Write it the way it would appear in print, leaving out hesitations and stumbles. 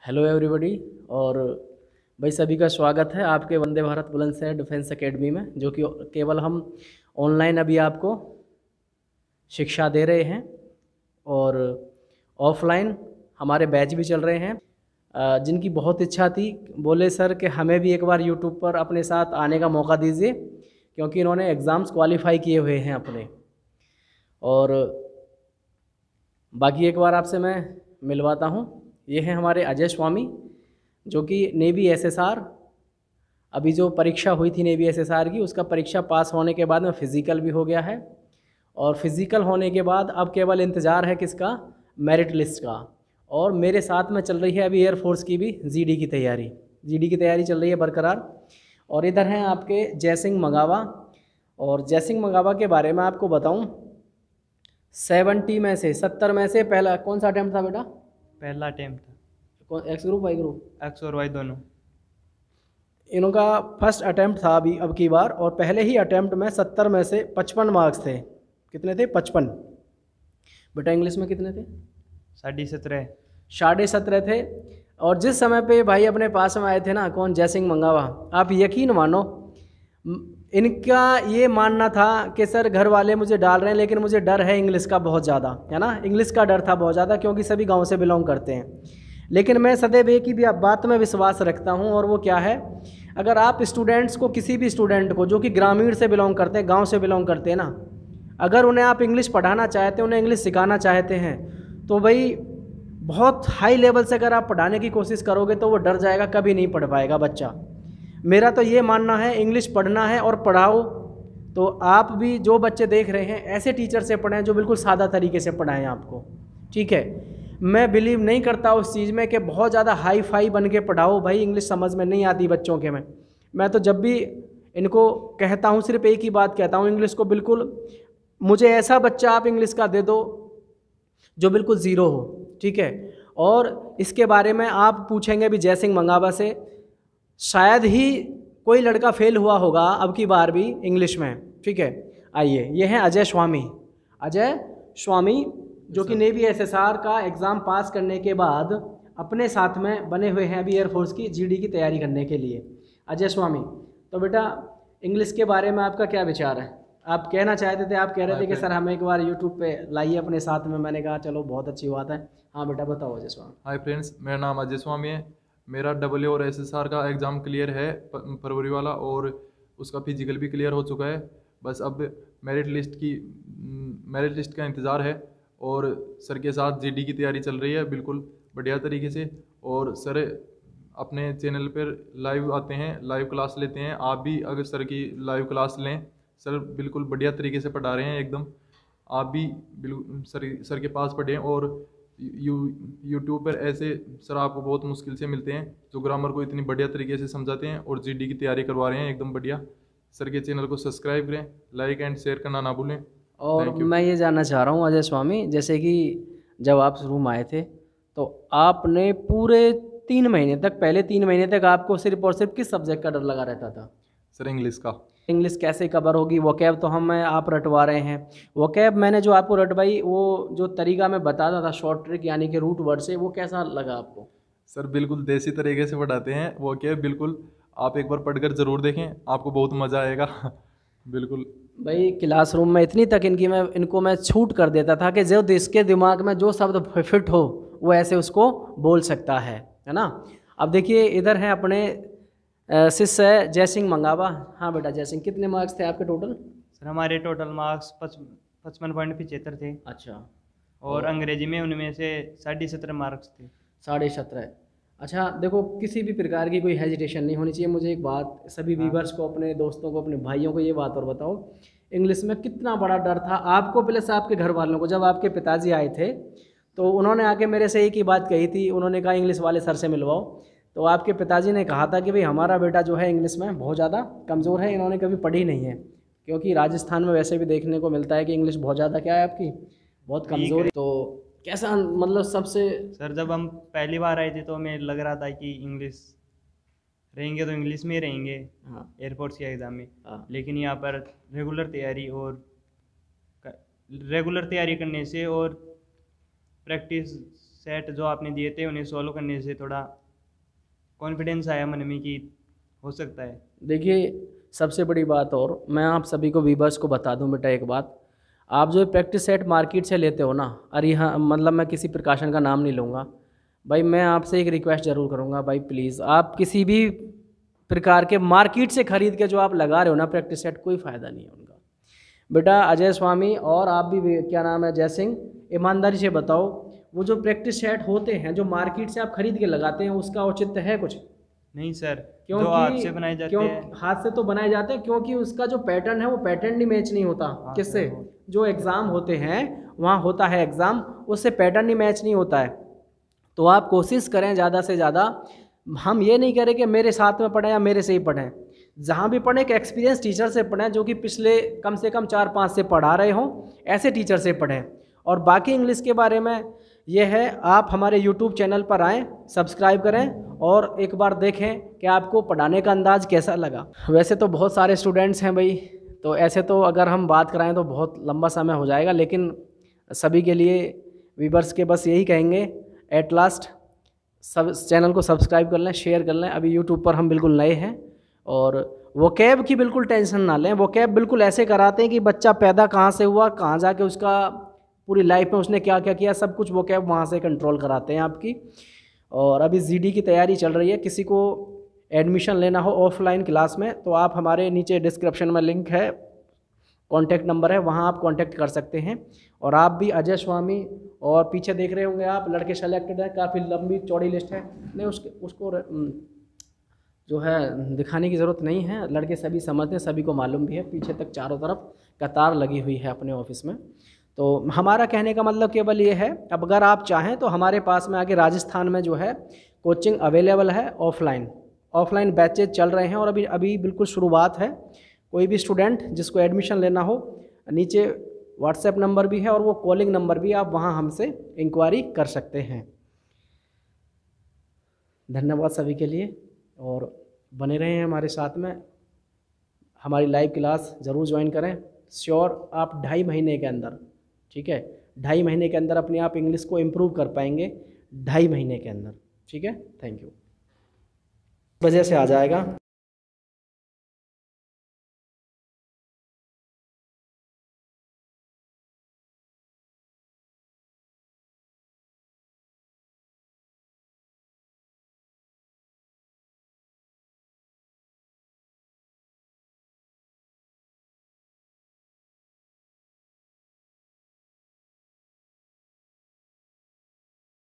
Hello everybody. और भाई सभी का स्वागत है आपके वंदे भारत बुलंदशहर डिफेंस एकेडमी में, जो कि केवल हम ऑनलाइन अभी आपको शिक्षा दे रहे हैं और ऑफलाइन हमारे बैच भी चल रहे हैं। जिनकी बहुत इच्छा थी, बोले सर कि हमें भी एक बार यूट्यूब पर अपने साथ आने का मौका दीजिए, क्योंकि इन्होंने एग्ज़ाम्स क्वालिफाई किए हुए हैं अपने। और बाकी एक बार आपसे मैं मिलवाता हूँ। ये हैं हमारे अजय स्वामी, जो कि नेवी एसएसआर, अभी जो परीक्षा हुई थी नेवी एसएसआर की, उसका परीक्षा पास होने के बाद में फ़िज़िकल भी हो गया है। और फिज़िकल होने के बाद अब केवल इंतज़ार है किसका? मेरिट लिस्ट का। और मेरे साथ में चल रही है अभी एयरफोर्स की भी जीडी की तैयारी। जीडी की तैयारी चल रही है बरकरार। और इधर हैं आपके जयसिंह मंगावा। और जयसिंह मंगावा के बारे में आपको बताऊं, 70 में से पहला कौन सा अटैम्प्ट था बेटा? पहला अटेम्प्ट था। कौन, X group Y group? X और वाई दोनों। इनका फर्स्ट अटैम्प्ट था अभी अब की बार, और पहले ही अटैम्प्ट में 70 में से 55 मार्क्स थे। कितने थे? 55। बेटा इंग्लिश में कितने थे? 17.5। 17.5 थे। और जिस समय पे भाई अपने पास में आए थे ना, कौन? जयसिंह मंगावा। आप यकीन मानो, इनका ये मानना था कि सर घर वाले मुझे डाल रहे हैं, लेकिन मुझे डर है इंग्लिश का बहुत ज़्यादा, है ना। इंग्लिश का डर था बहुत ज़्यादा, क्योंकि सभी गांव से बिलोंग करते हैं। लेकिन मैं सदैव एक ही भी बात में विश्वास रखता हूँ, और वो क्या है, अगर आप स्टूडेंट्स को, किसी भी स्टूडेंट को जो कि ग्रामीण से बिलोंग करते हैं, गाँव से बिलोंग करते हैं ना, अगर उन्हें आप इंग्लिश पढ़ाना चाहते हैं, उन्हें इंग्लिश सिखाना चाहते हैं, तो भाई बहुत हाई लेवल से अगर आप पढ़ाने की कोशिश करोगे तो वो डर जाएगा, कभी नहीं पढ़ पाएगा बच्चा। मेरा तो ये मानना है, इंग्लिश पढ़ना है और पढ़ाओ। तो आप भी जो बच्चे देख रहे हैं, ऐसे टीचर से पढ़ाएं जो बिल्कुल सादा तरीके से पढ़ाएं आपको, ठीक है। मैं बिलीव नहीं करता उस चीज़ में कि बहुत ज़्यादा हाई फाई बन के पढ़ाओ। भाई इंग्लिश समझ में नहीं आती बच्चों के में। मैं तो जब भी इनको कहता हूँ, सिर्फ एक ही बात कहता हूँ, इंग्लिश को बिल्कुल, मुझे ऐसा बच्चा आप इंग्लिश का दे दो जो बिल्कुल ज़ीरो हो, ठीक है। और इसके बारे में आप पूछेंगे भी जयसिंह मंगावा से, शायद ही कोई लड़का फेल हुआ होगा अब की बार भी इंग्लिश में, ठीक है। आइए, ये हैं अजय स्वामी। अजय स्वामी जो कि नेवी एसएसआर का एग्ज़ाम पास करने के बाद अपने साथ में बने हुए हैं अभी एयरफोर्स की जीडी की तैयारी करने के लिए। अजय स्वामी, तो बेटा इंग्लिश के बारे में आपका क्या विचार है? आप कहना चाहते थे, आप कह रहे थे कि सर हमें एक बार यूट्यूब पे लाइए अपने साथ में। मैंने कहा चलो बहुत अच्छी बात है। हाँ बेटा बताओ अजय स्वामी। हाय फ्रेंड्स, मेरा नाम अजय स्वामी है। मेरा डब्ल्यू और एसएसआर का एग्ज़ाम क्लियर है फरवरी वाला, और उसका फिजिकल भी क्लियर हो चुका है। बस अब मेरिट लिस्ट का इंतज़ार है, और सर के साथ जीडी की तैयारी चल रही है बिल्कुल बढ़िया तरीके से। और सर अपने चैनल पर लाइव आते हैं, लाइव क्लास लेते हैं। आप भी अगर सर की लाइव क्लास लें, सर बिल्कुल बढ़िया तरीके से पढ़ा रहे हैं एकदम। आप भी बिल्कुल सर के पास पढ़ें। और यूट्यूब पर ऐसे सर आपको बहुत मुश्किल से मिलते हैं जो ग्रामर को इतनी बढ़िया तरीके से समझाते हैं और जीडी की तैयारी करवा रहे हैं एकदम बढ़िया। सर के चैनल को सब्सक्राइब करें, लाइक एंड शेयर करना ना भूलें। और मैं ये जानना चाह रहा हूँ अजय स्वामी, जैसे कि जब आप शुरू में आए थे तो आपने पूरे 3 महीने तक, पहले 3 महीने तक आपको सिर्फ और सिर्फ किस सब्जेक्ट का डर लगा रहता था? सर इंग्लिश का। इंग्लिश कैसे कवर होगी? वोकैब तो हम आप रटवा रहे हैं। वोकैब मैंने जो आपको रटवाई, वो जो तरीका मैं बताता था शॉर्ट ट्रिक यानी कि रूट वर्ड से, वो कैसा लगा आपको? सर बिल्कुल देसी तरीके से पढ़ाते हैं वो, क्या बिल्कुल आप एक बार पढ़कर ज़रूर देखें, आपको बहुत मज़ा आएगा। बिल्कुल भाई क्लासरूम में इतनी तक इनको मैं छूट कर देता था कि जो इसके दिमाग में जो शब्द फिट हो वो ऐसे उसको बोल सकता है ना। अब देखिए इधर है अपने शिष्य जयसिंह मंगावा। हाँ बेटा जयसिंह, कितने मार्क्स थे आपके टोटल? सर हमारे टोटल मार्क्स 55.75 थे। अच्छा। और अंग्रेजी में उनमें से 17.5 मार्क्स थे। 17.5। अच्छा देखो, किसी भी प्रकार की कोई हेजिटेशन नहीं होनी चाहिए। मुझे एक बात, सभी व्यूवर्स को, अपने दोस्तों को, अपने भाइयों को ये बात और बताओ, इंग्लिश में कितना बड़ा डर था आपको प्लस आपके घर वालों को? जब आपके पिताजी आए थे तो उन्होंने आके मेरे से एक ही बात कही थी, उन्होंने कहा इंग्लिश वाले सर से मिलवाओ। तो आपके पिताजी ने कहा था कि भाई हमारा बेटा जो है इंग्लिश में बहुत ज़्यादा कमज़ोर है, इन्होंने कभी पढ़ी नहीं है। क्योंकि राजस्थान में वैसे भी देखने को मिलता है कि इंग्लिश बहुत ज़्यादा क्या है आपकी, बहुत कमज़ोर। तो कैसा, मतलब सबसे सर जब हम पहली बार आए थे तो हमें लग रहा था कि इंग्लिश रहेंगे तो इंग्लिश में ही रहेंगे। हाँ एयरफोर्स के एग्ज़ाम में। हाँ लेकिन यहाँ पर रेगुलर तैयारी करने से और प्रैक्टिस सेट जो आपने दिए थे उन्हें सॉल्व करने से थोड़ा कॉन्फिडेंस आया मन में कि हो सकता है। देखिए सबसे बड़ी बात, और मैं आप सभी को व्यूअर्स को बता दूं बेटा एक बात, आप जो प्रैक्टिस सेट मार्केट से लेते हो ना, अरे हाँ मतलब मैं किसी प्रकाशन का नाम नहीं लूँगा भाई, मैं आपसे एक रिक्वेस्ट ज़रूर करूँगा भाई, प्लीज़ आप किसी भी प्रकार के मार्केट से ख़रीद के जो आप लगा रहे हो ना प्रैक्टिस सेट, कोई फ़ायदा नहीं है उनका। बेटा अजय स्वामी और आप भी, क्या नाम है, जय सिंह, ईमानदारी से बताओ, वो जो प्रैक्टिस सेट होते हैं जो मार्केट से आप खरीद के लगाते हैं उसका औचित्य है कुछ? नहीं सर, जो क्योंकि हाथ से बनाए जाते हैं, हाथ से तो बनाए जाते हैं, क्योंकि उसका जो पैटर्न है वो पैटर्न ही मैच नहीं होता। किससे? जो एग्ज़ाम होते हैं वहाँ होता है एग्ज़ाम, उससे पैटर्न ही मैच नहीं होता है। तो आप कोशिश करें ज़्यादा से ज़्यादा, हम ये नहीं करें कि मेरे साथ में पढ़ें या मेरे से ही पढ़ें, जहाँ भी पढ़ें एक एक्सपीरियंस टीचर से पढ़ें जो कि पिछले कम से कम 4-5 से पढ़ा रहे हों, ऐसे टीचर से पढ़ें। और बाकी इंग्लिश के बारे में ये है, आप हमारे यूट्यूब चैनल पर आएँ, सब्सक्राइब करें और एक बार देखें कि आपको पढ़ाने का अंदाज़ कैसा लगा। वैसे तो बहुत सारे स्टूडेंट्स हैं भाई, तो ऐसे तो अगर हम बात कराएं तो बहुत लंबा समय हो जाएगा, लेकिन सभी के लिए व्यूअर्स के बस यही कहेंगे, एट लास्ट सब चैनल को सब्सक्राइब कर लें, शेयर कर लें। अभी यूट्यूब पर हम बिल्कुल नए हैं, और वोकैब की बिल्कुल टेंशन ना लें। वोकैब बिल्कुल ऐसे कराते हैं कि बच्चा पैदा कहाँ से हुआ, कहाँ जाके उसका पूरी लाइफ में उसने क्या क्या किया, सब कुछ वोकैब वहाँ से कंट्रोल कराते हैं आपकी। और अभी जीडी की तैयारी चल रही है, किसी को एडमिशन लेना हो ऑफलाइन क्लास में तो आप हमारे नीचे डिस्क्रिप्शन में लिंक है, कॉन्टैक्ट नंबर है, वहाँ आप कॉन्टैक्ट कर सकते हैं। और आप भी अजय स्वामी, और पीछे देख रहे होंगे आप लड़के सेलेक्टेड हैं, काफ़ी लंबी चौड़ी लिस्ट है, नहीं उसको जो है दिखाने की ज़रूरत नहीं है, लड़के सभी समझते हैं, सभी को मालूम भी है, पीछे तक चारों तरफ कतार लगी हुई है अपने ऑफिस में। तो हमारा कहने का मतलब केवल ये है, अब अगर आप चाहें तो हमारे पास में आके राजस्थान में जो है कोचिंग अवेलेबल है, ऑफलाइन बैचेज चल रहे हैं, और अभी बिल्कुल शुरुआत है। कोई भी स्टूडेंट जिसको एडमिशन लेना हो, नीचे व्हाट्सएप नंबर भी है और वो कॉलिंग नंबर भी, आप वहाँ हमसे इंक्वायरी कर सकते हैं। धन्यवाद सभी के लिए, और बने रहें हमारे साथ में, हमारी लाइव क्लास ज़रूर ज्वाइन करें। श्योर आप 2.5 महीने के अंदर, ठीक है, 2.5 महीने के अंदर अपने आप इंग्लिश को इम्प्रूव कर पाएंगे, 2.5 महीने के अंदर, ठीक है। Thank you. वजह से आ जाएगा।